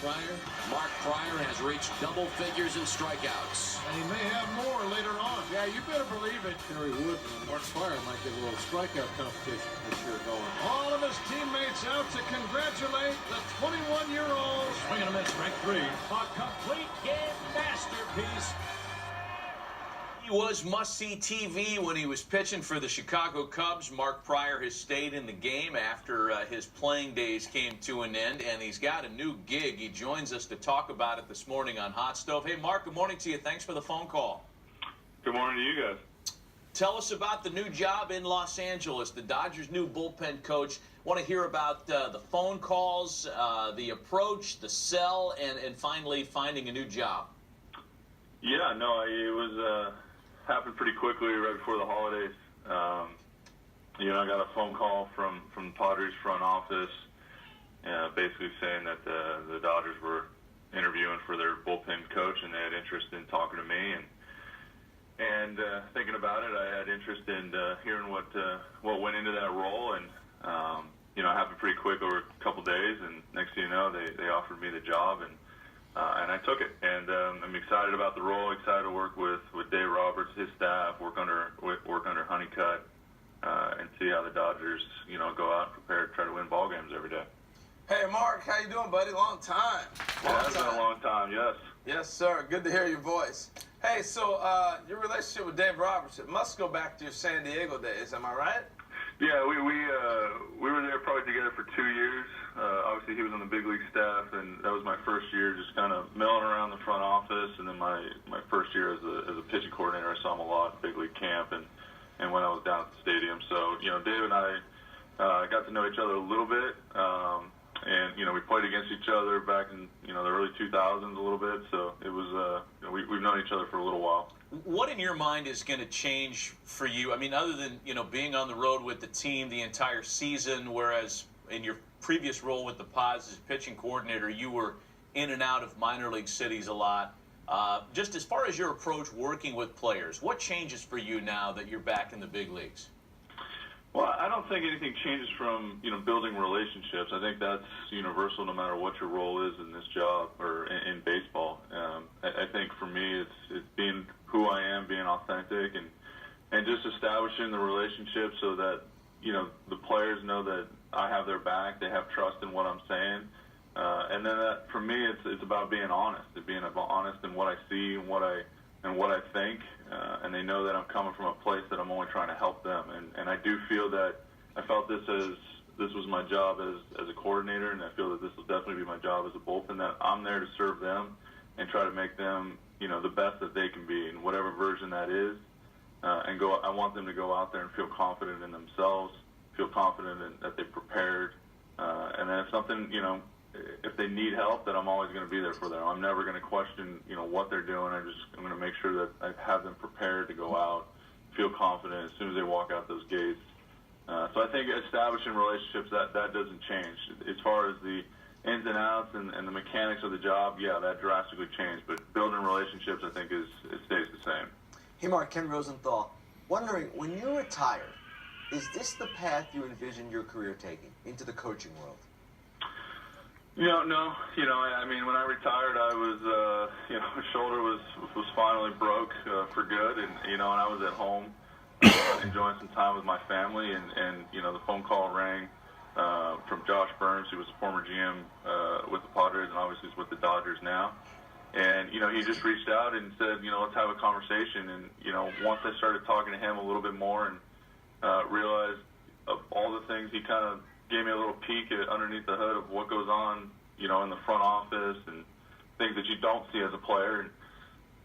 Pryor. Mark Pryor has reached double figures in strikeouts. And he may have more later on. Yeah, you better believe it. Terry Wood and Mark Pryor might get a little strikeout competition this year going. All of his teammates out to congratulate the 21-year-old. Swing and a miss, strike three. A complete game masterpiece. He was must-see TV when he was pitching for the Chicago Cubs. Mark Pryor has stayed in the game after his playing days came to an end, and he's got a new gig. He joins us to talk about it this morning on Hot Stove. Hey, Mark, good morning to you. Thanks for the phone call. Good morning to you guys. Tell us about the new job in Los Angeles, the Dodgers' new bullpen coach. Want to hear about the phone calls, the approach, the sell, and finally finding a new job. Yeah, no, it was happened pretty quickly right before the holidays. I got a phone call from the Padres front office, basically saying that the Dodgers were interviewing for their bullpen coach, and they had interest in talking to me. And thinking about it, I had interest in hearing what went into that role, and it happened pretty quick over a couple days. And next thing you know, they offered me the job, and I took it. And I'm excited about the role. Excited to work with Dave Roberts, his staff, work under Honeycutt, and see how the Dodgers go out and prepare to try to win ball games every day. Hey, Mark, how you doing, buddy? Long time. Yeah, it's been a long time. Yes. Yes, sir. Good to hear your voice. Hey, so your relationship with Dave Roberts, it must go back to your San Diego days. Am I right? Yeah, we were there probably together for 2 years. Obviously, he was on the big league staff, and that was my first year just kind of milling around the front office. And then my first year as a pitching coordinator, I saw him a lot at big league camp and when I was down at the stadium. So, Dave and I got to know each other a little bit. And we played against each other back in the early 2000s a little bit. So it was we've known each other for a little while. What in your mind is going to change for you? I mean, other than being on the road with the team the entire season, whereas in your previous role with the Pods as pitching coordinator, you were in and out of minor league cities a lot. Just as far as your approach working with players, what changes for you now that you're back in the big leagues? Well, I don't think anything changes from building relationships. I think that's universal no matter what your role is in this job or in baseball. I think for me it's being who I am, being authentic, and just establishing the relationship so that the players know that I have their back, they have trust in what I'm saying, and then for me it's about being honest, in what I see and what I think, and they know that I'm coming from a place that I'm only trying to help them. And I do feel that I felt this was my job as a coordinator, and I feel that this will definitely be my job as a bullpen, that I'm there to serve them and try to make them the best that they can be in whatever version that is. I want them to go out there and feel confident in themselves, feel confident that they're prepared, and then if something if they need help, then I'm always going to be there for them. I'm never going to question, what they're doing. I'm going to make sure that I have them prepared to go out, feel confident as soon as they walk out those gates. So I think establishing relationships, that doesn't change. As far as the ins and outs and the mechanics of the job, yeah, that drastically changed. But building relationships, I think, it stays the same. Hey, Mark, Ken Rosenthal. Wondering, when you retire, is this the path you envision your career taking, into the coaching world? No. I mean, when I retired, I was, my shoulder was finally broke for good, and and I was at home enjoying some time with my family, and the phone call rang from Josh Burns, who was a former GM with the Padres, and obviously is with the Dodgers now. And he just reached out and said, let's have a conversation. And once I started talking to him a little bit more and realized of all the things, he kind of gave me a little peek underneath the hood of what goes on, in the front office and things that you don't see as a player. And,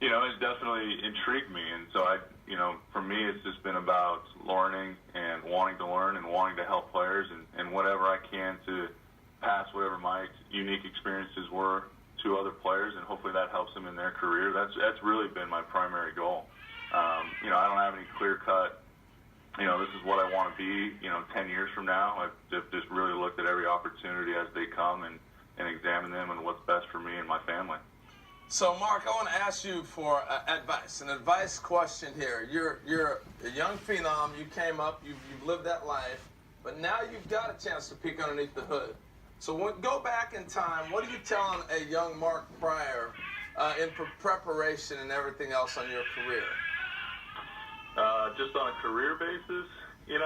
it definitely intrigued me. And so for me, it's just been about learning and wanting to learn and wanting to help players and whatever I can to pass whatever my unique experiences were to other players, and hopefully that helps them in their career. That's really been my primary goal. I don't have any clear-cut, this is what I want to be, 10 years from now. I've just really looked at every opportunity as they come and examine them and what's best for me and my family. So, Mark, I want to ask you for advice, an advice question here. You're a young phenom. You came up. You've lived that life. But now you've got a chance to peek underneath the hood. So go back in time. What are you telling a young Mark Pryor in preparation and everything else on your career? Just on a career basis, and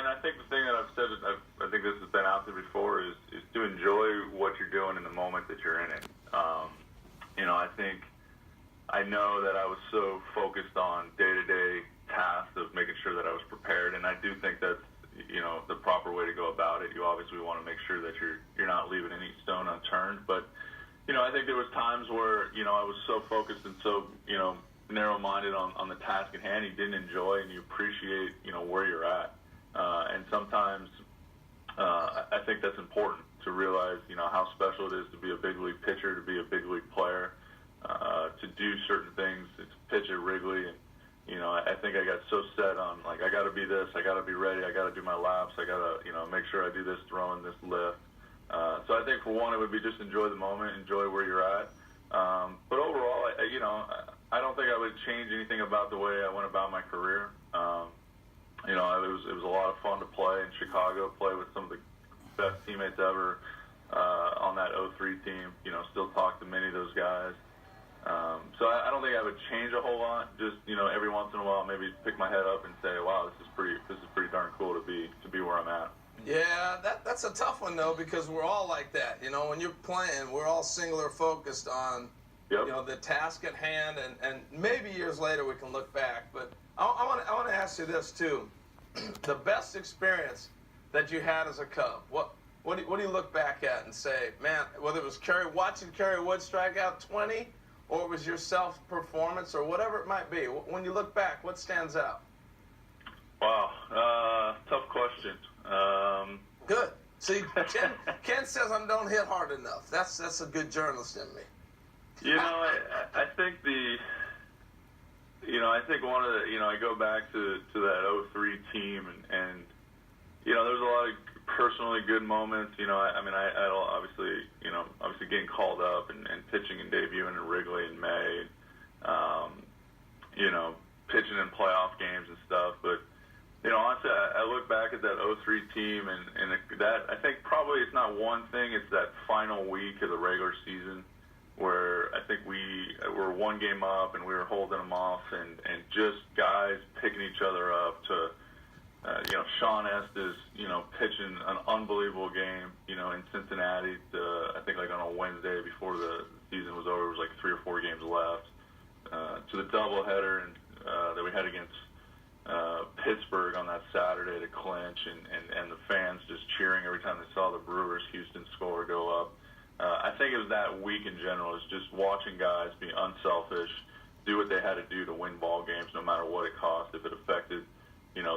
I think the thing that I've said, I think this has been out there before, is to enjoy what you're doing in the moment that you're in it. I think I know that I was so focused on day-to-day tasks of making sure that I was prepared, and I do think that's the proper way to go about it. You obviously want to make sure that you're not leaving any stone unturned, but I think there was times where I was so focused and so narrow-minded on the task at hand, you didn't enjoy and you appreciate where you're at, and sometimes I think that's important to realize how special it is to be a big league pitcher, to be a big league player, to do certain things, to pitch at Wrigley. And I think I got so set on, like, I got to be this, I got to be ready, I got to do my laps, I got to make sure I do this throwing, this lift. So I think for one, it would be just enjoy the moment, enjoy where you're at. But overall, I don't think I would change anything about the way I went about my career. It was a lot of fun to play in Chicago, play with some of the best teammates ever on that 03 team. Still talk to many of those guys. So I don't think I would change a whole lot. Just every once in a while, maybe pick my head up and say, "Wow, this is pretty darn cool to be where I'm at." Yeah, that's a tough one though, because we're all like that. When you're playing, we're all singular focused on the task at hand, and maybe years later we can look back. But I want to ask you this too: the best experience that you had as a Cub. What do you look back at and say, man, whether it was watching Kerry Wood strike out 20, or it was your self-performance, or whatever it might be? When you look back, what stands out? Wow, tough question. Good. See, Ken says I don't hit hard enough. That's a good journalist in me. I think I think one of the, I go back to that 03 team, and there was a lot of personally good moments. I had obviously getting called up and pitching and debuting in Wrigley in May, pitching in playoff games and stuff. But, honestly, I look back at that 03 team, and that, I think probably it's not one thing, it's that final week of the regular season where I think we were one game up and we were holding them off, and just guys picking each other up to, Sean Estes, pitching an unbelievable game, in Cincinnati, I think like on a Wednesday before the season was over, it was like 3 or 4 games left, to the doubleheader that we had against Pittsburgh on that Saturday to clinch, and the fans just cheering every time they saw the Brewers Houston score go up. I think it was that week in general, is just watching guys be unselfish, do what they had to do to win ball games no matter what it cost, if it affected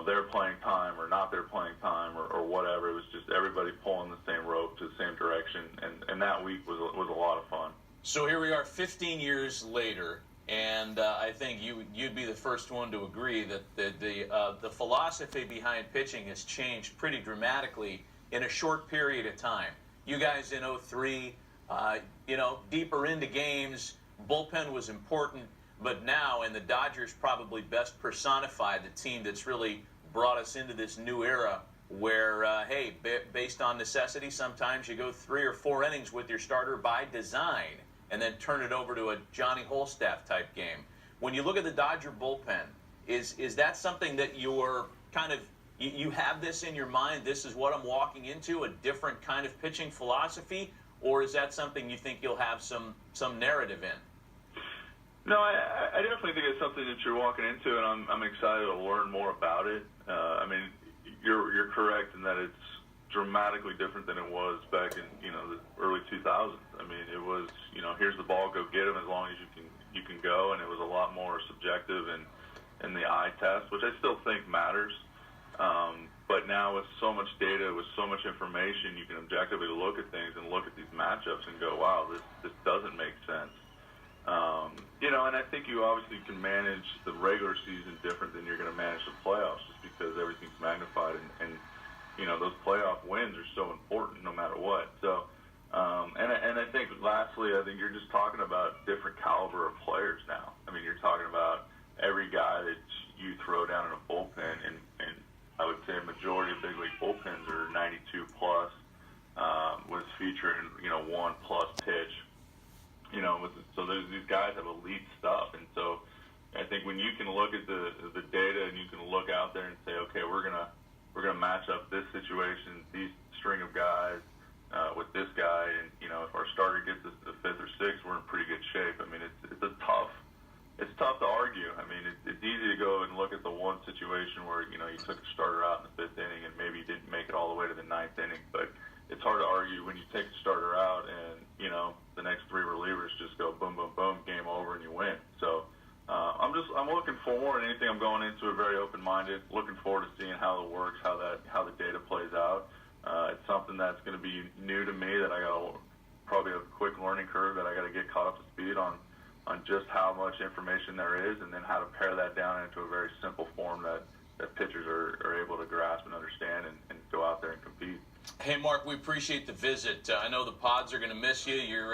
their playing time or not their playing time or whatever. It was just everybody pulling the same rope to the same direction, and that week was a lot of fun. So here we are 15 years later, and I think you'd be the first one to agree that the philosophy behind pitching has changed pretty dramatically in a short period of time. You guys in 03, deeper into games, bullpen was important, but now, and the Dodgers probably best personify the team that's really brought us into this new era where, based on necessity, sometimes you go 3 or 4 innings with your starter by design and then turn it over to a Johnny Holstaff type game. When you look at the Dodger bullpen, is that something that you're kind of, you have this in your mind, this is what I'm walking into, a different kind of pitching philosophy, or is that something you think you'll have some narrative in? No, I definitely think it's something that you're walking into, and I'm excited to learn more about it. You're correct in that it's dramatically different than it was back in the early 2000s. It was here's the ball, go get them as long as you can go, and it was a lot more subjective and the eye test, which I still think matters. But now with so much data, with so much information, you can objectively look at things and look at these matchups and go, wow, this doesn't make sense. And I think you obviously can manage the regular season different than you're going to manage the playoffs, just because everything's magnified, and those playoff wins are so important no matter what. So, and I think lastly, I think you're just talking about different caliber of players now. You're talking about every guy that you throw down in a bullpen, and I would say a majority of big league bullpens are 92 plus. featuring 1+ pitch. So these guys have elite stuff, and so I think when you can look at the data and you can look out there and say, okay, we're gonna match up this situation, these string of guys with this guy, and if our starter gets us to 5th or 6th, we're in pretty good shape. I mean, it's tough to argue. I mean, it's easy to go and look at the one situation where you took a starter out in the 5th inning and maybe didn't make it all the way to the 9th inning, but it's hard to argue when you take the starter out and the next 3 relievers just go boom, boom, boom, game over, and you win. So I'm looking forward. Anything I'm going into it very open-minded, looking forward to seeing how it works, how the data plays out. It's something that's going to be new to me that I got probably a quick learning curve that I got to get caught up to speed on just how much information there is, and then how to pare that down into a very simple form that pitchers are able to grasp and understand and go out there and compete. Hey, Mark, we appreciate the visit. I know the Pods are going to miss you. You're